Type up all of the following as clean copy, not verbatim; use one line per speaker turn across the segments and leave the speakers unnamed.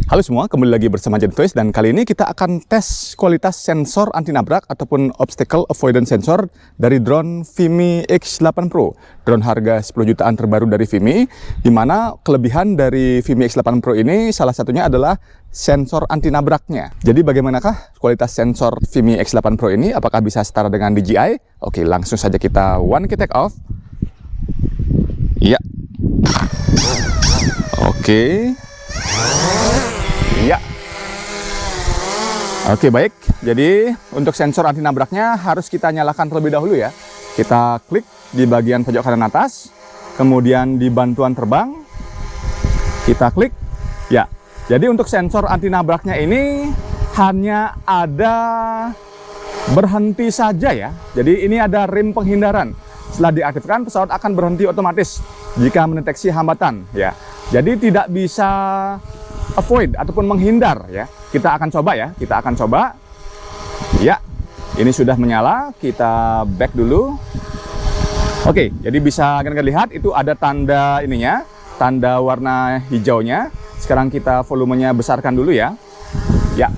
Halo semua, kembali lagi bersama Gentoys dan kali ini kita akan tes kualitas sensor anti nabrak ataupun obstacle avoidance sensor dari drone Vimy X8 Pro. Drone harga 10 jutaan terbaru dari Vimy, di mana kelebihan dari Vimy X8 Pro ini salah satunya adalah sensor anti nabraknya. Jadi bagaimanakah kualitas sensor Vimy X8 Pro ini? Apakah bisa setara dengan DJI? Oke, langsung saja kita one key take off. Iya. Oke. Ya. Oke, baik. Jadi untuk sensor anti nabraknya harus kita nyalakan terlebih dahulu ya. Kita klik di bagian pojok kanan atas, kemudian di bantuan terbang, kita klik. Ya. Jadi untuk sensor anti nabraknya ini hanya ada berhenti saja ya. Jadi ini ada rem penghindaran. Setelah diaktifkan, pesawat akan berhenti otomatis jika mendeteksi hambatan ya. Jadi tidak bisa avoid ataupun menghindar ya. Kita akan coba ya, kita akan coba. Ya, ini sudah menyala, kita back dulu. Oke, jadi bisa kalian lihat itu ada tanda ininya, tanda warna hijaunya. Sekarang kita volumenya besarkan dulu ya. Ya,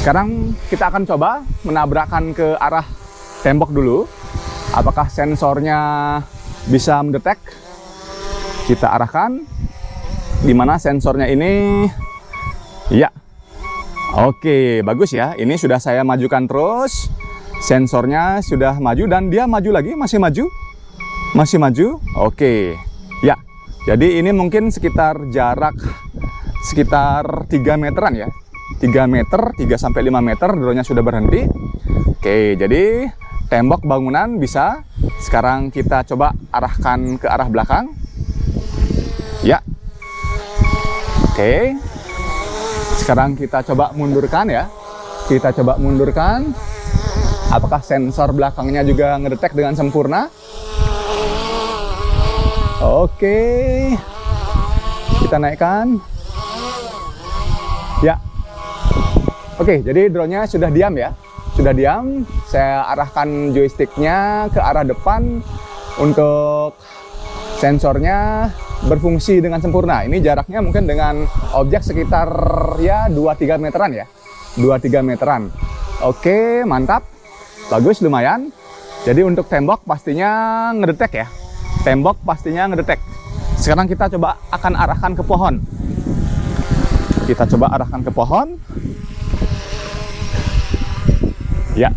sekarang kita akan coba menabrakkan ke arah tembok dulu. Apakah sensornya bisa mendetek? Kita arahkan. Di mana sensornya ini? Ya, oke, bagus ya. Ini sudah saya majukan terus. Sensornya sudah maju dan dia maju lagi, masih maju, masih maju. Oke, ya. Jadi ini mungkin sekitar jarak sekitar 3 meteran ya. 3 meter, 3 sampai 5 meter, drone-nya sudah berhenti. Oke, jadi tembok bangunan bisa. Sekarang kita coba arahkan ke arah belakang. Ya. Oke. Sekarang kita coba mundurkan ya. Kita coba mundurkan. Apakah sensor belakangnya juga ngedetek dengan sempurna? Oke. Kita naikkan. Ya. Oke, jadi drone-nya sudah diam ya. Sudah diam. Saya arahkan joysticknya ke arah depan untuk sensornya berfungsi dengan sempurna. Ini jaraknya mungkin dengan objek sekitar ya 2-3 meteran ya. 2-3 meteran. Oke, mantap. Bagus, lumayan. Jadi untuk tembok pastinya ngedetek ya. Tembok pastinya ngedetek. Sekarang kita coba akan arahkan ke pohon. Kita coba arahkan ke pohon. Ya.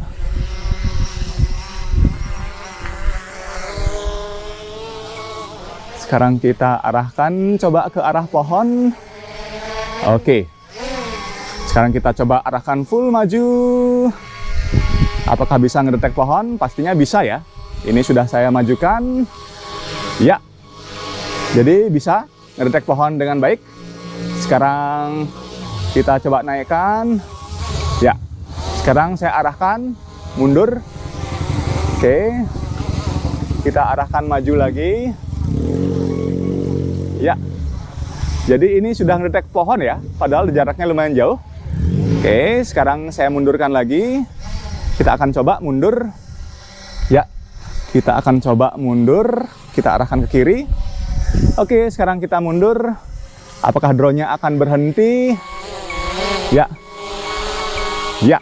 Sekarang kita arahkan coba ke arah pohon. Oke. Sekarang kita coba arahkan full maju. Apakah bisa ngedetek pohon? Pastinya bisa ya. Ini sudah saya majukan. Ya. Jadi bisa ngedetek pohon dengan baik. Sekarang kita coba naikkan. Ya. Sekarang saya arahkan mundur. Oke. Kita arahkan maju lagi. Ya, jadi ini sudah ngedetek pohon ya, padahal jaraknya lumayan jauh. Oke, sekarang saya mundurkan lagi. Kita akan coba mundur. Ya, kita akan coba mundur. Kita arahkan ke kiri. Oke, sekarang kita mundur. Apakah drone-nya akan berhenti? Ya, ya.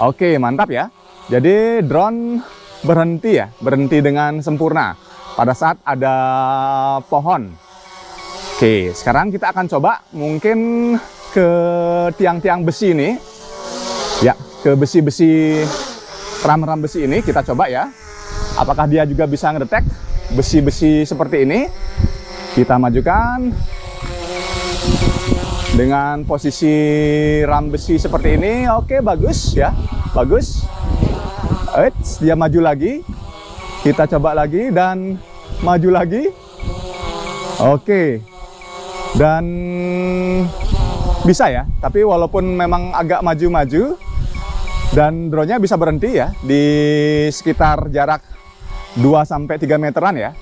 Oke, mantap ya. Jadi drone berhenti ya, berhenti dengan sempurna pada saat ada pohon. Oke, sekarang kita akan coba mungkin ke tiang-tiang besi ini. Ya, ke besi-besi, ram-ram besi ini kita coba ya. Apakah dia juga bisa ngedetek besi-besi seperti ini? Kita majukan. Dengan posisi ram besi seperti ini, oke, bagus ya. Bagus. Eits, dia maju lagi. Kita coba lagi dan maju lagi. Oke. Dan bisa ya, tapi walaupun memang agak maju-maju dan drone-nya bisa berhenti ya di sekitar jarak 2-3 meteran ya.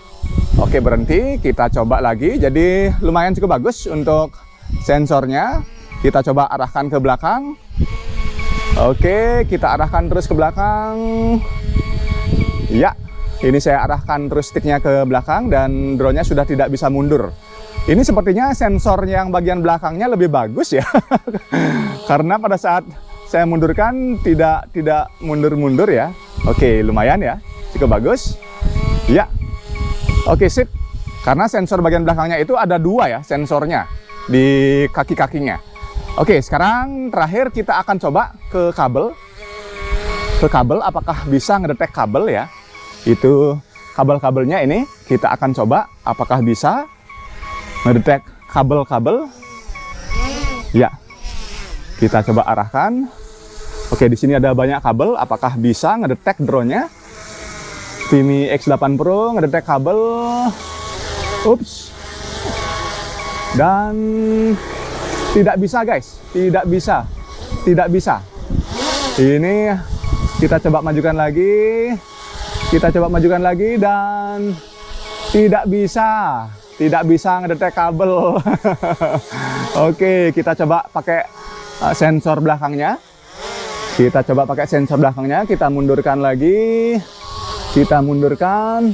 Oke, berhenti, kita coba lagi. Jadi lumayan cukup bagus untuk sensornya. Kita coba arahkan ke belakang. Oke, kita arahkan terus ke belakang. Ya, Ini saya arahkan terus sticknya ke belakang dan drone-nya sudah tidak bisa mundur. Ini sepertinya sensor yang bagian belakangnya lebih bagus ya. Karena pada saat saya mundurkan tidak mundur-mundur ya. Oke, lumayan ya. Cukup bagus. Ya. Oke, sip. Karena sensor bagian belakangnya itu ada 2 ya sensornya di kaki-kakinya. Oke, sekarang terakhir kita akan coba ke kabel. Ke kabel, apakah bisa ngedetek kabel ya? Itu kabel-kabelnya ini kita akan coba apakah bisa ngedetek kabel-kabel. Ya, kita coba arahkan. Oke, di sini ada banyak kabel. Apakah bisa ngedetek drone-nya? Vimy X8 Pro ngedetek kabel. Ups. Dan tidak bisa guys, tidak bisa. Ini kita coba majukan lagi. Kita coba majukan lagi dan tidak bisa ngedetek kabel. Oke, kita coba pakai sensor belakangnya. Kita coba pakai sensor belakangnya, kita mundurkan lagi. Kita mundurkan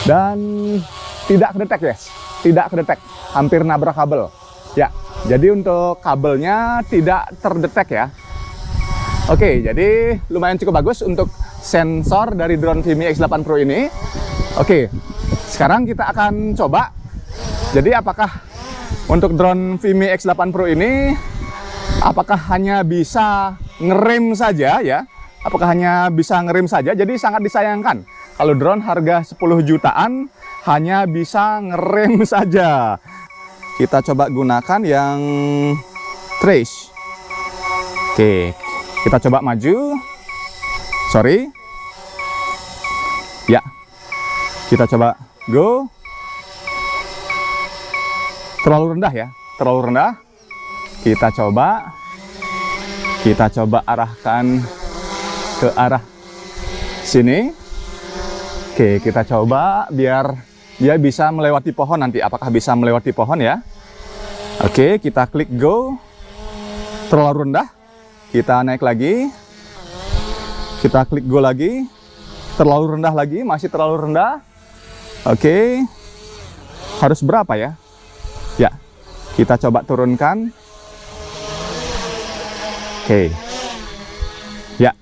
dan tidak kedetek guys. Tidak kedetek, hampir nabrak kabel. Ya, jadi untuk kabelnya tidak terdetek ya. Oke, jadi lumayan cukup bagus untuk sensor dari drone Vimy X8 Pro ini. Oke, sekarang kita akan coba. Jadi apakah untuk drone Vimy X8 Pro ini, apakah hanya bisa ngerem saja ya? Apakah hanya bisa ngerem saja? Jadi sangat disayangkan kalau drone harga 10 jutaan hanya bisa ngerem saja. Kita coba gunakan yang trace. Oke, kita coba maju. Sorry. Ya. Kita coba go. Terlalu rendah ya. Terlalu rendah. Kita coba arahkan ke arah sini. Oke, kita coba biar dia bisa melewati pohon nanti. Apakah bisa melewati pohon ya? Oke, kita klik go. Terlalu rendah. Kita naik lagi. Kita klik go lagi. Terlalu rendah lagi, masih terlalu rendah. Oke. Harus berapa ya? Ya. Kita coba turunkan. Oke. Ya.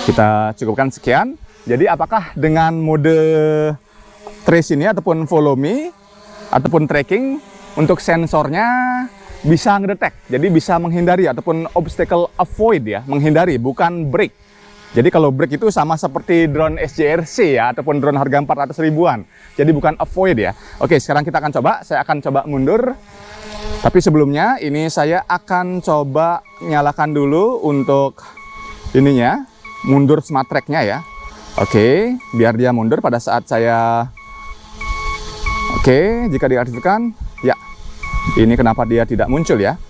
Kita cukupkan sekian. Jadi apakah dengan mode trace ini ataupun follow me ataupun tracking untuk sensornya bisa ngedetek, jadi bisa menghindari ataupun obstacle avoid ya, menghindari bukan break. Jadi kalau break itu sama seperti drone SJRC ya ataupun drone harga 400 ribuan. Jadi bukan avoid ya. Oke, sekarang kita akan coba. Saya akan coba mundur. Tapi sebelumnya ini saya akan coba nyalakan dulu untuk ininya, mundur smart track-nya ya. Oke, biar dia mundur pada saat saya. Oke, jika diaktifkan, ya. Ini kenapa dia tidak muncul ya?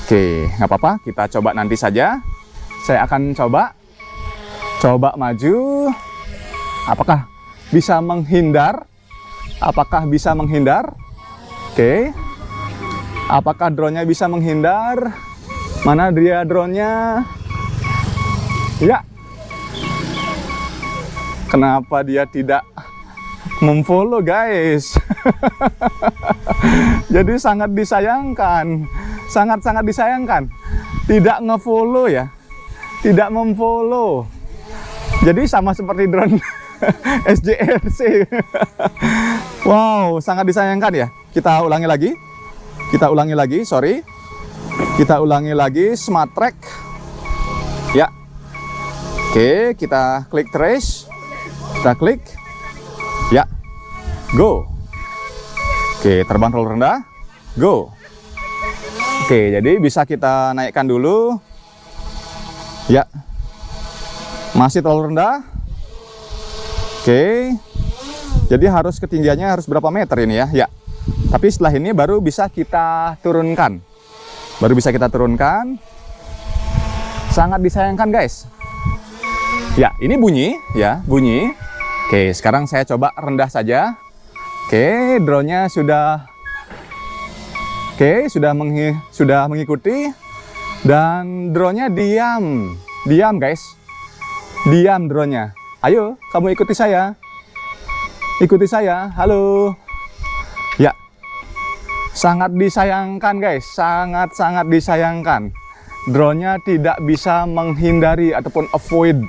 Oke, nggak apa-apa. Kita coba nanti saja. Saya akan coba maju. Apakah bisa menghindar? Apakah bisa menghindar? Oke. Apakah drone-nya bisa menghindar? Mana dia drone-nya? Ya. Kenapa dia tidak memfollow guys? Jadi sangat disayangkan, sangat-sangat disayangkan. Tidak ngefollow ya, tidak memfollow. Jadi sama seperti drone SJRC. Wow, sangat disayangkan ya. Kita ulangi lagi, sorry. Kita ulangi lagi smart track. Ya. Oke, kita klik trace. Kita klik. Ya. Go. Oke, terbang terlalu rendah. Go. Oke, jadi bisa kita naikkan dulu. Ya. Masih terlalu rendah. Oke. Jadi harus ketinggiannya harus berapa meter ini ya? Ya. Tapi setelah ini baru bisa kita turunkan. Sangat disayangkan guys. Ya, ini bunyi ya, bunyi. Oke, sekarang saya coba rendah saja. Oke, drone-nya sudah mengikuti dan drone-nya diam guys. Diam drone-nya. Ayo, kamu ikuti saya. Ikuti saya. Halo. Ya. Sangat disayangkan guys, sangat-sangat disayangkan. Drone-nya tidak bisa menghindari ataupun avoid.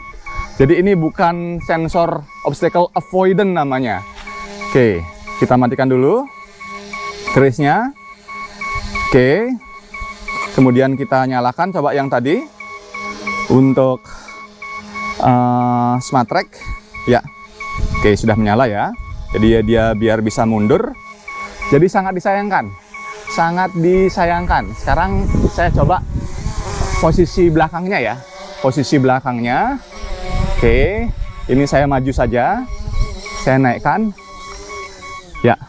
Jadi ini bukan sensor obstacle avoidance namanya. Oke, kita matikan dulu kerisnya. Oke, kemudian kita nyalakan coba yang tadi untuk smart track. Ya, oke sudah menyala ya. Jadi dia biar bisa mundur. Jadi sangat disayangkan, sangat disayangkan. Sekarang saya coba posisi belakangnya ya, posisi belakangnya. Oke, ini saya maju saja, saya naikkan. Ya,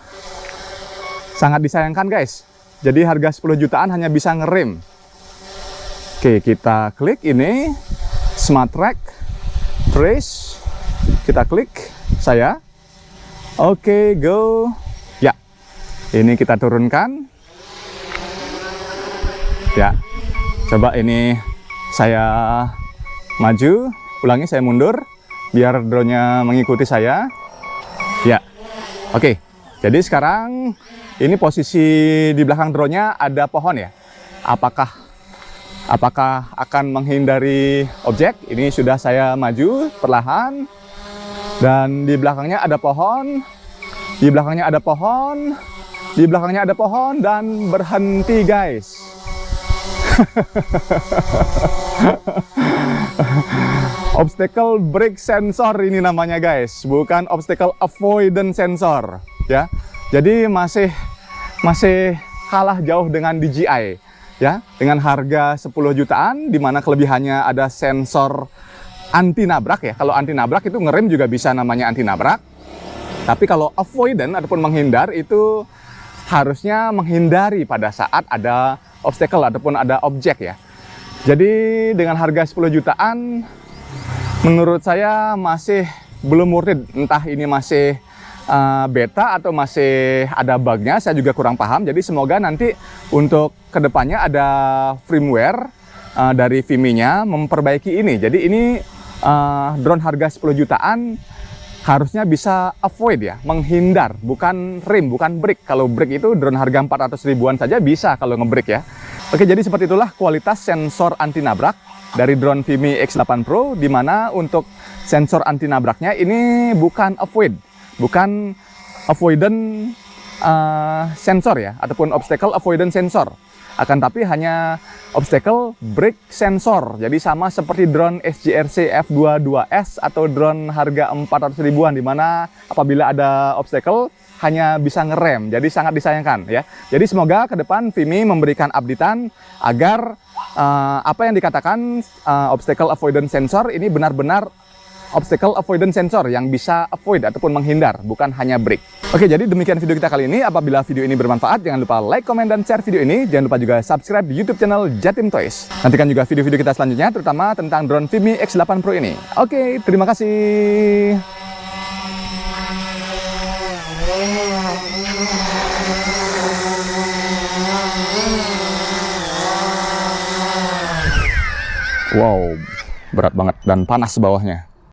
sangat disayangkan guys. Jadi harga 10 jutaan hanya bisa ngerem. Oke, kita klik ini smart track, trace, kita klik saya. Oke, go. Ya, ini kita turunkan. Ya. Coba ini saya maju, ulangi saya mundur, biar drone-nya mengikuti saya. Ya, oke. Jadi sekarang ini posisi di belakang drone-nya ada pohon ya. Apakah akan menghindari objek? Ini sudah saya maju perlahan. Dan di belakangnya ada pohon, di belakangnya ada pohon, di belakangnya ada pohon, dan berhenti guys. Obstacle brake sensor ini namanya guys, bukan obstacle avoidance sensor ya. Jadi masih kalah jauh dengan DJI ya, dengan harga 10 jutaan, dimana kelebihannya ada sensor anti nabrak ya. Kalau anti nabrak itu ngerem juga bisa namanya anti nabrak, tapi kalau avoidance ataupun menghindar itu harusnya menghindari pada saat ada obstacle ataupun ada objek ya. Jadi dengan harga 10 jutaan menurut saya masih belum worth it. Entah ini masih beta atau masih ada bugnya, saya juga kurang paham. Jadi semoga nanti untuk kedepannya ada firmware dari Vimy-nya memperbaiki ini. Jadi ini drone harga 10 jutaan harusnya bisa avoid ya, menghindar, bukan rem, bukan brake. Kalau brake itu drone harga 400 ribuan saja bisa kalau ngebrake ya. Oke, jadi seperti itulah kualitas sensor anti nabrak dari drone Vimy X8 Pro, di mana untuk sensor anti nabraknya ini bukan avoid, bukan avoidance sensor ya, ataupun obstacle avoidance sensor. Akan tapi hanya obstacle brake sensor. Jadi sama seperti drone SGRC F22S atau drone harga 400 ribuan, di mana apabila ada obstacle hanya bisa ngerem. Jadi sangat disayangkan ya. Jadi semoga ke depan Vimy memberikan updatean agar apa yang dikatakan obstacle avoidance sensor ini benar-benar obstacle avoidance sensor yang bisa avoid ataupun menghindar, bukan hanya brake. Oke, jadi demikian video kita kali ini. Apabila video ini bermanfaat, jangan lupa like, komen, dan share video ini. Jangan lupa juga subscribe di YouTube channel Jatim Toys. Nantikan juga video-video kita selanjutnya, terutama tentang drone Vimy X8 Pro ini. Oke, terima kasih. Wow, berat banget dan panas bawahnya.